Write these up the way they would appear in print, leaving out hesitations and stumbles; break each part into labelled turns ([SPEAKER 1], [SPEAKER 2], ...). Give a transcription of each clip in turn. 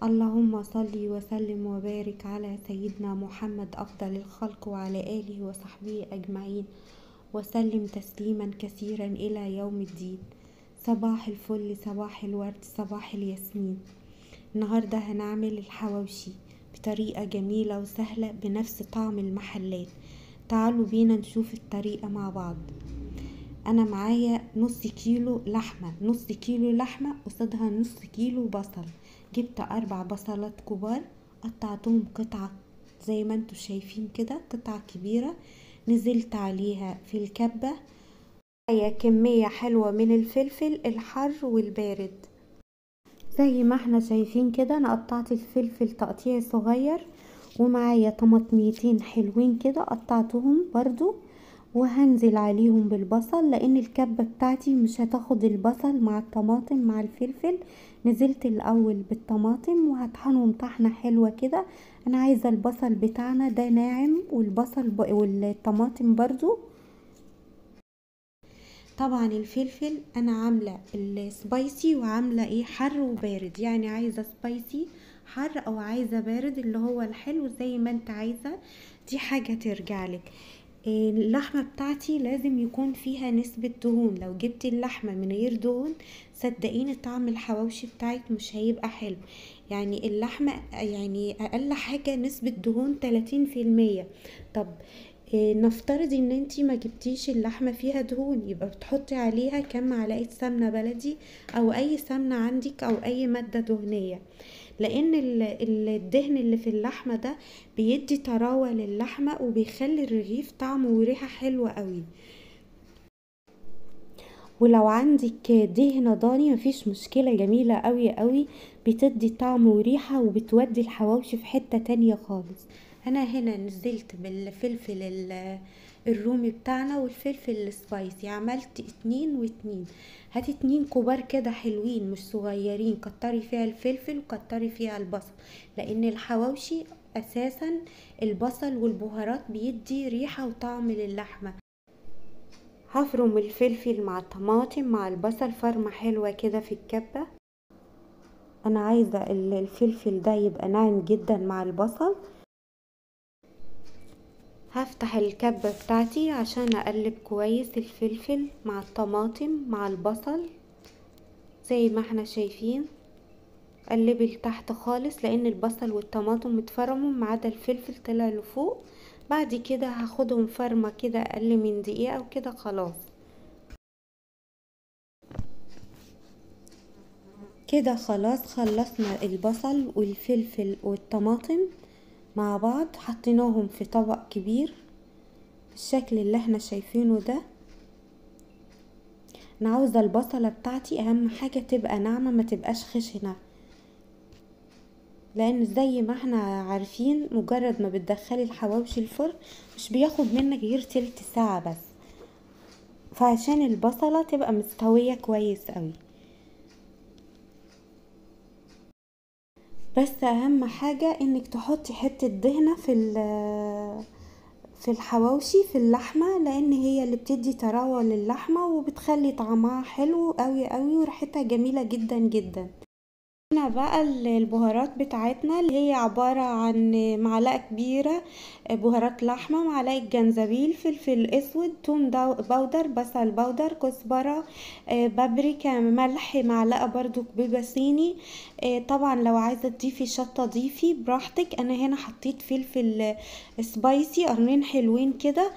[SPEAKER 1] اللهم صل وسلم وبارك على سيدنا محمد أفضل الخلق وعلى آله وصحبه أجمعين وسلم تسليما كثيرا إلى يوم الدين. صباح الفل، صباح الورد، صباح الياسمين. النهاردة هنعمل الحواوشي بطريقة جميلة وسهلة بنفس طعم المحلات. تعالوا بينا نشوف الطريقة مع بعض. انا معايا نص كيلو لحمة قصادها نص كيلو بصل. جبت 4 بصلات كبار، قطعتهم قطعة زي ما انتوا شايفين كده، قطعة كبيرة. نزلت عليها في الكبة معايا كمية حلوة من الفلفل الحر والبارد زي ما احنا شايفين كده. انا قطعت الفلفل تقطيع صغير، ومعايا طماطميتين حلوين كده قطعتهم برضو، وهنزل عليهم بالبصل لان الكبة بتاعتي مش هتاخد البصل مع الطماطم مع الفلفل. نزلت الاول بالطماطم وهطحنهم طحنة حلوة كده. انا عايزة البصل بتاعنا ده ناعم والطماطم برضو. طبعا الفلفل انا عاملة السبايسي وعاملة حر وبارد، يعني عايزة سبايسي حر او عايزة بارد اللي هو الحلو زي ما انت عايزة، دي حاجة ترجعلك. اللحمة بتاعتي لازم يكون فيها نسبة دهون. لو جبت اللحمة من غير دهون صدقيني طعم الحواوشي بتاعك مش هيبقى حلو. يعني اللحمة يعني اقل حاجة نسبة دهون 30%. طب نفترض ان انتي ما جبتيش اللحمة فيها دهون، يبقى بتحطي عليها كم معلقة سمنة بلدي او اي سمنة عندك او اي مادة دهنية، لان الدهن اللي في اللحمة ده بيدي طراوة للحمة وبيخلي الرغيف طعمه وريحة حلوة قوي. ولو عندك دهنة ضاني مفيش مشكلة، جميلة قوي قوي، بتدي طعم وريحة وبتودي الحواوشي في حتة تانية خالص. انا هنا نزلت بالفلفل الرومي بتاعنا والفلفل السبايسي، عملت 2 و2. هاتي 2 كبار كده حلوين مش صغيرين، كتري فيها الفلفل وكتري فيها البصل، لان الحواوشي اساسا البصل والبهارات بيدي ريحة وطعم للحمة. هفرم الفلفل مع الطماطم مع البصل فرمة حلوة كده في الكبة. انا عايزة الفلفل ده يبقى ناعم جدا مع البصل. هفتح الكبة بتاعتي عشان اقلب كويس الفلفل مع الطماطم مع البصل زي ما احنا شايفين. قلبي لتحت خالص لان البصل والطماطم متفرموا ما عدا الفلفل طلع لفوق. بعد كده هاخدهم فرمة كده اقل من دقيقة وكده خلاص. كده خلاص خلصنا البصل والفلفل والطماطم مع بعض، حطيناهم في طبق كبير بالشكل اللي احنا شايفينه ده. انا عاوزة البصلة بتاعتي اهم حاجة تبقى ناعمة ما تبقاش خشنة، لان زي ما احنا عارفين مجرد ما بتدخلي الحواوشي الفرن مش بياخد منك غير تلت ساعة بس، فعشان البصلة تبقى مستوية كويس قوي. بس اهم حاجة انك تحطي حتة دهنة في الحواوشي في اللحمة، لان هي اللي بتدي طراوة للحمة وبتخلي طعمها حلو قوي قوي وريحتها جميلة جدا جدا. هنا بقى البهارات بتاعتنا اللي هي عبارة عن معلقة كبيرة بهارات لحمة، معلقة جنزبيل، فلفل اسود، توم باودر، بصل باودر، كزبرة، بابريكا، ملح، معلقة برضو كبيبة صيني. طبعا لو عايزة تضيفي شطة ضيفي براحتك. انا هنا حطيت فلفل سبايسي قرنين حلوين كده.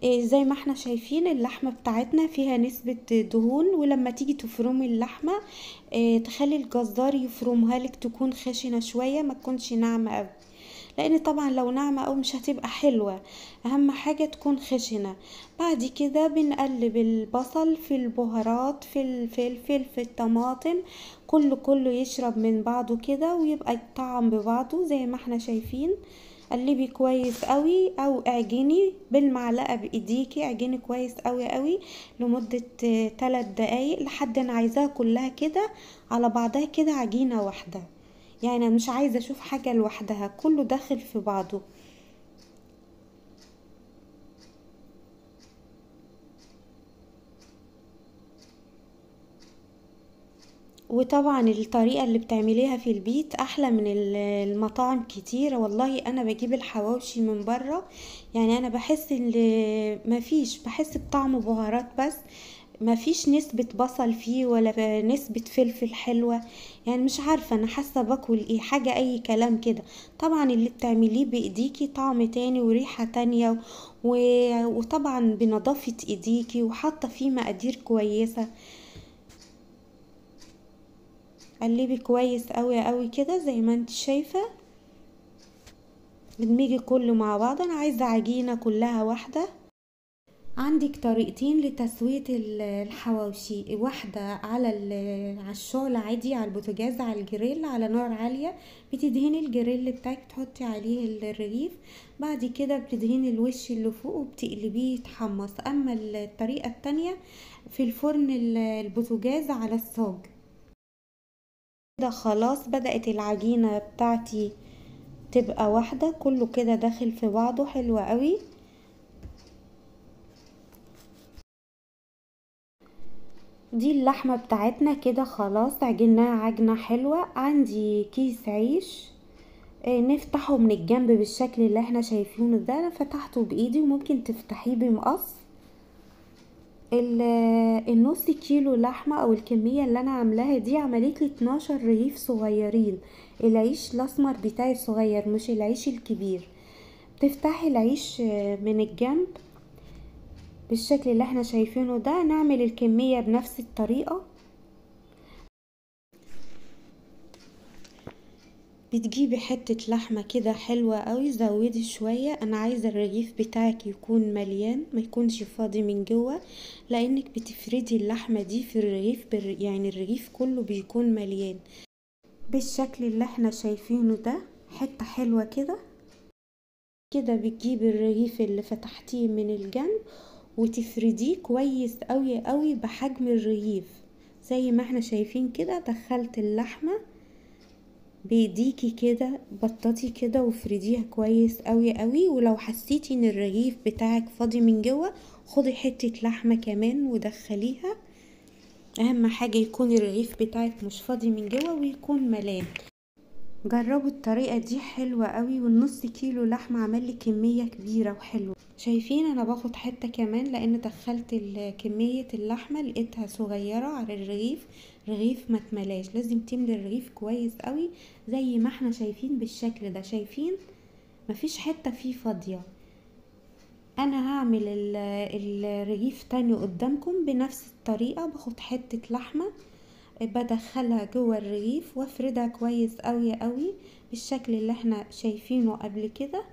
[SPEAKER 1] زي ما احنا شايفين اللحمة بتاعتنا فيها نسبة دهون، ولما تيجي تفرمي اللحمة تخلي الجزار يفرمها لك تكون خشنة شوية ما تكونش ناعمة قوي، لان طبعا لو ناعمة قوي مش هتبقى حلوة. اهم حاجة تكون خشنة. بعد كده بنقلب البصل في البهارات في الفلفل في الطماطم، كله يشرب من بعضه كده ويبقى الطعم ببعضه زي ما احنا شايفين. قلبي كويس قوي او اعجني بالمعلقه بايديكي، اعجني كويس قوي قوي لمده 3 دقايق لحد انا عايزاها كلها كده على بعضها كده عجينه واحده. يعني انا مش عايزه اشوف حاجه لوحدها، كله داخل في بعضه. وطبعا الطريقة اللي بتعمليها في البيت احلى من المطاعم كتيرة. والله انا بجيب الحواوشي من بره، يعني انا بحس ان مفيش، بحس بطعم بهارات بس، مفيش نسبة بصل فيه ولا نسبة فلفل حلوة. يعني مش عارفة، انا حاسة باكل ايه، حاجة اي كلام كده. طبعا اللي بتعمليه بايديكي طعم تاني وريحة تانية وطبعا بنظافة ايديكي وحاطة فيه مقادير كويسة. قلبي كويس قوي قوي كده زي ما انت شايفة، ادمجي كله مع بعض. انا عايزة عجينة كلها واحدة. عندك طريقتين لتسوية الحواوشي، واحدة على الشعلة عادي، على البوتاجاز، على الجريل على نار عالية. بتدهني الجريل بتاعك، تحطي عليه الرغيف، بعد كده بتدهني الوش اللي فوق وبتقلبيه يتحمص. اما الطريقة التانية في الفرن البوتاجاز على الصاج. كده خلاص بدأت العجينة بتاعتي تبقى واحدة، كله كده داخل في بعضه، حلوة قوي. دي اللحمة بتاعتنا كده خلاص عجناها عجنة حلوة. عندي كيس عيش، نفتحه من الجنب بالشكل اللي احنا شايفينه ده. انا فتحته بايدي وممكن تفتحيه بمقص. النص كيلو لحمة او الكمية اللي انا عاملاها دي عملت لي 12 رغيف صغيرين. العيش الاسمر بتاعي صغير مش العيش الكبير. تفتحي العيش من الجنب بالشكل اللي احنا شايفينه ده. نعمل الكمية بنفس الطريقة. بتجيبي حتة لحمة كده حلوة قوي، زودي شوية. انا عايزة الرغيف بتاعك يكون مليان، ما يكونش فاضي من جوه، لانك بتفردي اللحمة دي في الرغيف يعني الرغيف كله بيكون مليان بالشكل اللي احنا شايفينه ده. حتة حلوة كده. كده بتجيبي الرغيف اللي فتحتيه من الجنب وتفرديه كويس قوي قوي بحجم الرغيف زي ما احنا شايفين كده. دخلت اللحمة بايديكي كده، بططي كده وفرديها كويس قوي قوي. ولو حسيتي ان الرغيف بتاعك فاضي من جوه، خدي حتة لحمة كمان ودخليها. اهم حاجة يكون الرغيف بتاعك مش فاضي من جوه ويكون ملان. جربوا الطريقة دي حلوة قوي. والنص كيلو لحمة عمل لي كمية كبيرة وحلوة. شايفين انا باخد حتة كمان لان دخلت كمية اللحمة لقيتها صغيرة على الرغيف. رغيف ما تملاش، لازم تملي الرغيف كويس قوي زي ما احنا شايفين بالشكل ده. شايفين مفيش حتة فيه فاضية. انا هعمل الرغيف تاني قدامكم بنفس الطريقة. باخد حتة لحمة بدخلها جوه الرغيف وافردها كويس قوي قوي بالشكل اللي احنا شايفينه قبل كده.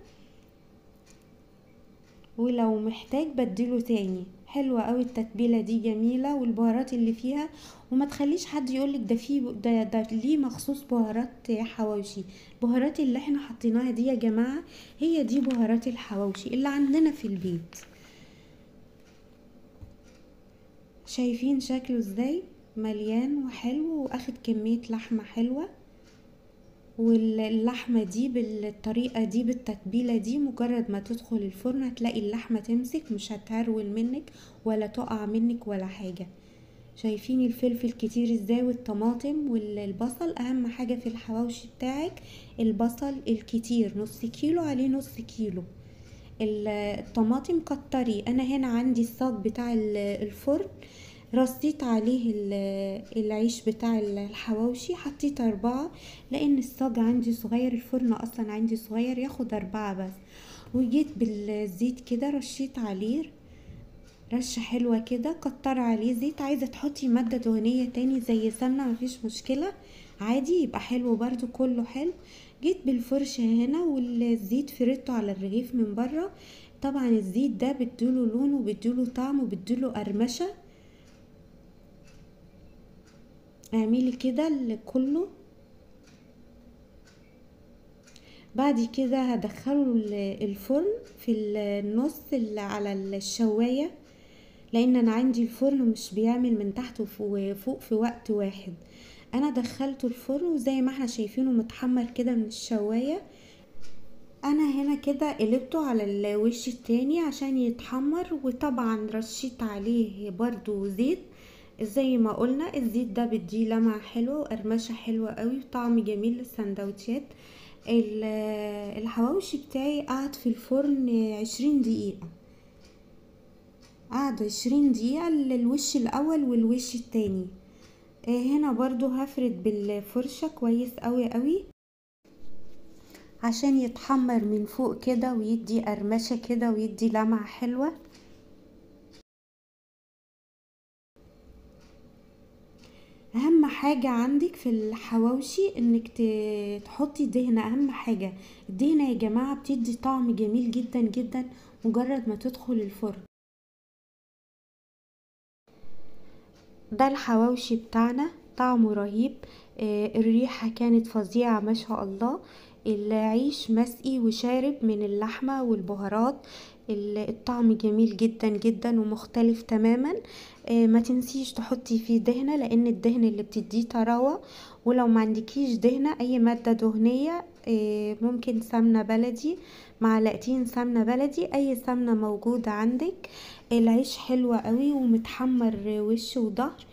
[SPEAKER 1] ولو محتاج بديله تاني. حلوة قوي التتبيلة دي، جميلة، والبهارات اللي فيها. وما تخليش حد يقولك ده فيه ده ليه مخصوص بهارات حواوشي. البهارات اللي احنا حطيناها دي يا جماعة هي دي بهارات الحواوشي اللي عندنا في البيت. شايفين شكله ازاي مليان وحلو واخد كمية لحمة حلوة. واللحمة دي بالطريقة دي بالتتبيلة دي مجرد ما تدخل الفرن هتلاقي اللحمة تمسك، مش هتهرول منك ولا تقع منك ولا حاجة. شايفين الفلفل كتير ازاي والطماطم والبصل. اهم حاجة في الحواوشي بتاعك البصل الكتير، نص كيلو عليه نص كيلو. الطماطم كتري. انا هنا عندي الصاج بتاع الفرن، رصيت عليه العيش بتاع الحواوشي، حطيت 4 لان الصاج عندي صغير، الفرن اصلا عندي صغير ياخد 4 بس. وجيت بالزيت كده رشيت عليه رشة حلوة كده. كتر عليه زيت. عايزة تحطي مادة دهنية تاني زي سمنة مفيش مشكلة عادي، يبقى حلو برضو كله حلو. جيت بالفرشة هنا والزيت فردته على الرغيف من بره. طبعا الزيت ده بتدوله لون وبتدوله طعم وبتدوله قرمشة. اعملي كده كله. بعد كده هدخله الفرن في النص اللي على الشواية، لان انا عندي الفرن مش بيعمل من تحت وفوق في وقت واحد. انا دخلته الفرن وزي ما احنا شايفينه متحمر كده من الشواية. انا هنا كده قلبته على الوش التاني عشان يتحمر، وطبعا رشيت عليه برضو زيت زي ما قلنا الزيت ده بيديه لمعة حلوة وقرمشة حلوة قوي وطعم جميل للسندوتشات. الحواوشي بتاعي قعد في الفرن 20 دقيقة، قعد 20 دقيقة للوش الاول والوش التاني. هنا برضو هفرد بالفرشة كويس قوي قوي عشان يتحمر من فوق كده ويدي قرمشة كده ويدي لمعة حلوة. اهم حاجة عندك في الحواوشي انك تحطي دهنة، اهم حاجة الدهنة يا جماعة بتدي طعم جميل جدا جدا مجرد ما تدخل الفرن. ده الحواوشي بتاعنا طعمه رهيب. الريحة كانت فظيعة ما شاء الله. العيش مسقي وشارب من اللحمة والبهارات. الطعم جميل جدا جدا ومختلف تماما. ما تنسيش تحطي فيه دهنة لان الدهن اللي بتديه طراوة. ولو ما عندكيش دهنة اي مادة دهنية ممكن سمنة بلدي، معلقتين سمنة بلدي، اي سمنة موجودة عندك. العيش حلوة قوي ومتحمر وش وظهر.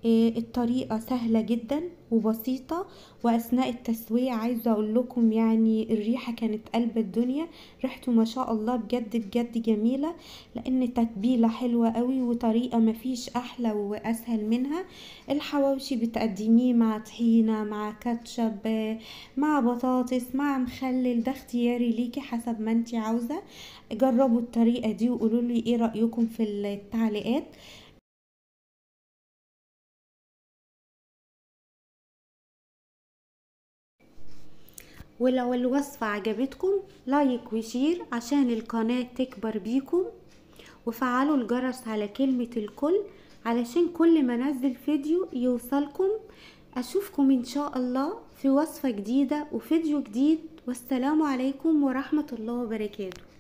[SPEAKER 1] الطريقة سهلة جدا وبسيطة. واثناء التسوية عايزة اقول لكم يعني الريحة كانت قلب الدنيا، ريحته ما شاء الله بجد بجد جميلة لان تتبيلة حلوة قوي وطريقة مفيش احلى واسهل منها. الحواوشي بتقدميه مع طحينة مع كاتشب مع بطاطس مع مخلل، ده اختياري ليكي حسب ما انتي عاوزة. جربوا الطريقة دي وقولولي ايه رأيكم في التعليقات. ولو الوصفة عجبتكم لايك وشير عشان القناة تكبر بيكم، وفعلوا الجرس على كلمة الكل علشان كل ما انزل فيديو يوصلكم. اشوفكم ان شاء الله في وصفة جديدة وفيديو جديد، والسلام عليكم ورحمة الله وبركاته.